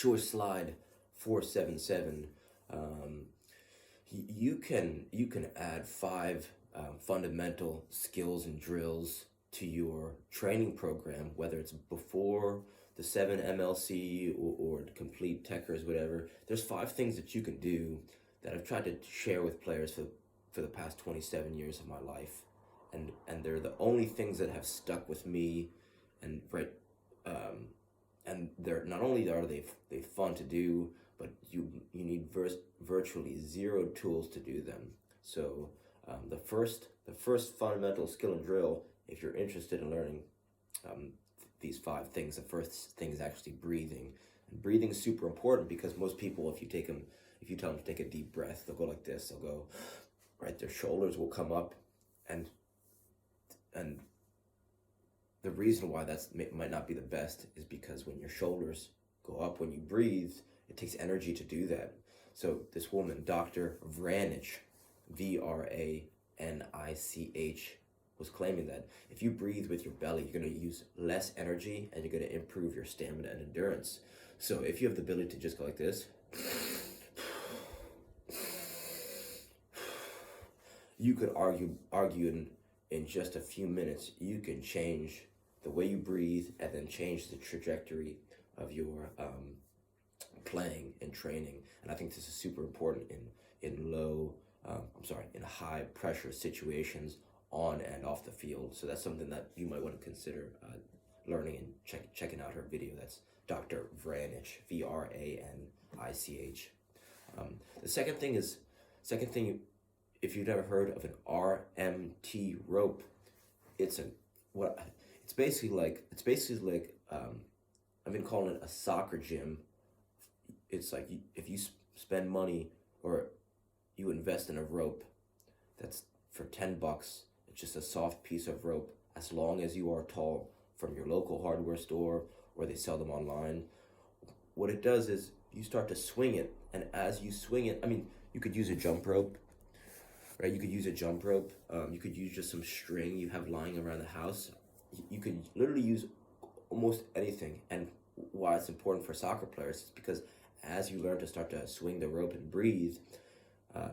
Short Slide 477. Um, you can add five fundamental skills and drills to your training program, whether it's before the 7 MLC or complete techers, whatever. There's five things that you can do that I've tried to share with players for the past 27 years of my life, and they're the only things that have stuck with me, and um, and they're not only are they fun to do, but you need virtually zero tools to do them. So the first fundamental skill and drill, if you're interested in learning um, these five things, the first thing is actually breathing. And breathing is super important because most people, if you tell them to take a deep breath, they'll go like this. They'll go right. Their shoulders will come up, and and the reason why might not be the best is because when your shoulders go up when you breathe, it takes energy to do that. So this woman, Dr. Vranich, Vranich, was claiming that if you breathe with your belly, you're going to use less energy and you're going to improve your stamina and endurance. So if you have the ability to just go like this, you could argue in just a few minutes, you can change the way you breathe and then change the trajectory of your playing and training. And I think this is super important in high pressure situations on and off the field. So that's something that you might want to consider learning and checking out her video. That's Dr. Vranich, Vranich. The second thing, if you've never heard of an RMT rope, it's basically like I've been calling it a soccer gym. It's like if you spend money or you invest in a rope that's for $10. It's just a soft piece of rope as long as you are tall, from your local hardware store or they sell them online. What it does is you start to swing it, and as you swing it, you could use a jump rope, right? You could use a jump rope. You could use just some string you have lying around the house. You could literally use almost anything. And why it's important for soccer players is because as you learn to start to swing the rope and breathe,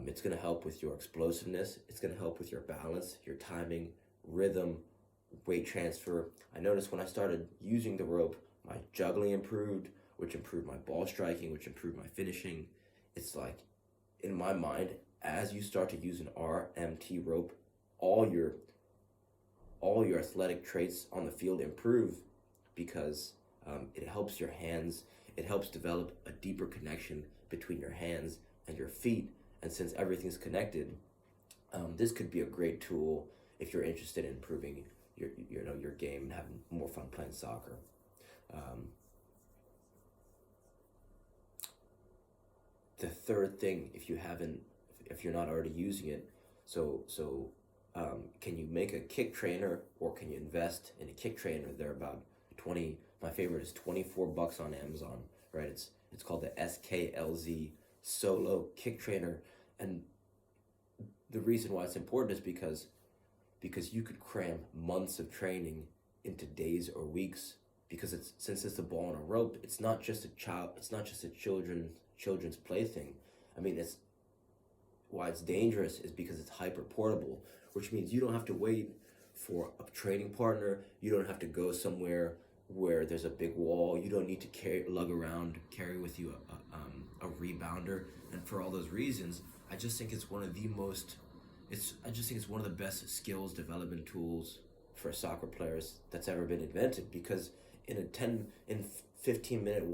it's going to help with your explosiveness. It's going to help with your balance, your timing, rhythm, weight transfer. I noticed when I started using the rope, my juggling improved, which improved my ball striking, which improved my finishing. It's like, in my mind, as you start to use an RMT rope, all your athletic traits on the field improve because it helps your hands. It helps develop a deeper connection between your hands and your feet. And since everything's connected, this could be a great tool if you're interested in improving your game and having more fun playing soccer. The third thing, if you're not already using it, can you make a kick trainer, or can you invest in a kick trainer? They're about 20. My favorite is $24 on Amazon, right? It's called the SKLZ Solo Kick Trainer, and the reason why it's important is because you could cram months of training into days or weeks, because since it's a ball and a rope, it's not just a children's plaything. It's why it's dangerous is because it's hyper portable, which means you don't have to wait for a training partner. You don't have to go somewhere where there's a big wall. You don't need to carry with you a rebounder. And for all those reasons, I just think it's one of the best skills development tools for soccer players that's ever been invented, because in a 15-minute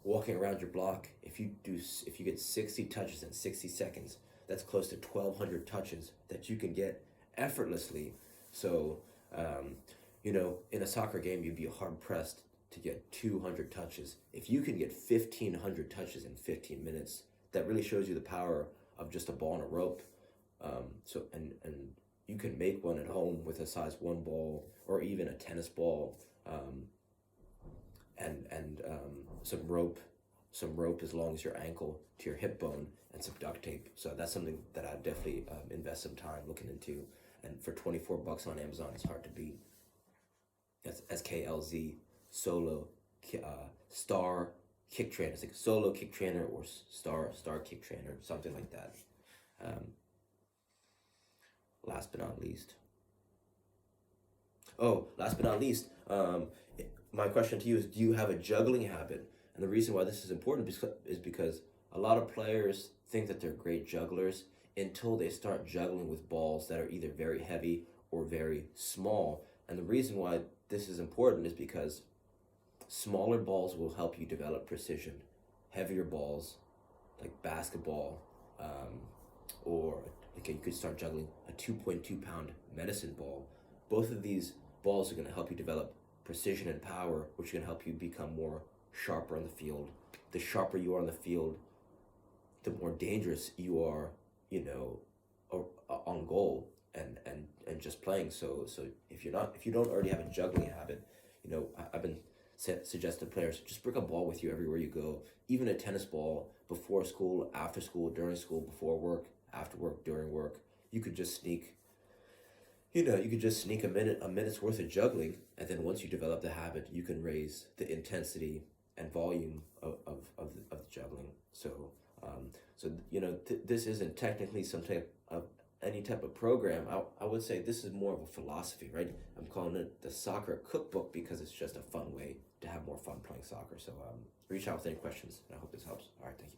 walking around your block, if you get 60 touches in 60 seconds, that's close to 1,200 touches that you can get effortlessly. So, in a soccer game, you'd be hard pressed to get 200 touches. If you can get 1,500 touches in 15 minutes, that really shows you the power of just a ball and a rope. And you can make one at home with a size 1 ball or even a tennis ball, and some rope as long as your ankle to your hip bone, and some duct tape. So that's something that I'd definitely invest some time looking into. And for $24 on Amazon, it's hard to beat. That's SKLZ Solo kick trainers, like a solo kick trainer or star kick trainer, something like that. Um, last but not least. Oh, last but not least, my question to you is: do you have a juggling habit? And the reason why this is important is because a lot of players think that they're great jugglers until they start juggling with balls that are either very heavy or very small. And the reason why this is important is because smaller balls will help you develop precision. Heavier balls, like basketball, um, or like you could start juggling a 2.2 pound medicine ball. Both of these balls are going to help you develop precision and power, which can help you become more sharper on the field. The sharper you are on the field, the more dangerous you are, you know, on goal and just playing. So if you don't already have a juggling habit, you know, I've been suggest to players, just bring a ball with you everywhere you go, even a tennis ball, before school, after school, during school, before work, after work, during work. You could just sneak, you could just sneak a minute's worth of juggling, and then once you develop the habit, you can raise the intensity and volume of the juggling. So this isn't technically some type of any type of program. I would say this is more of a philosophy, right? I'm calling it the Soccer Cookbook because it's just a fun way to have more fun playing soccer. So reach out with any questions, and I hope this helps. All right, thank you.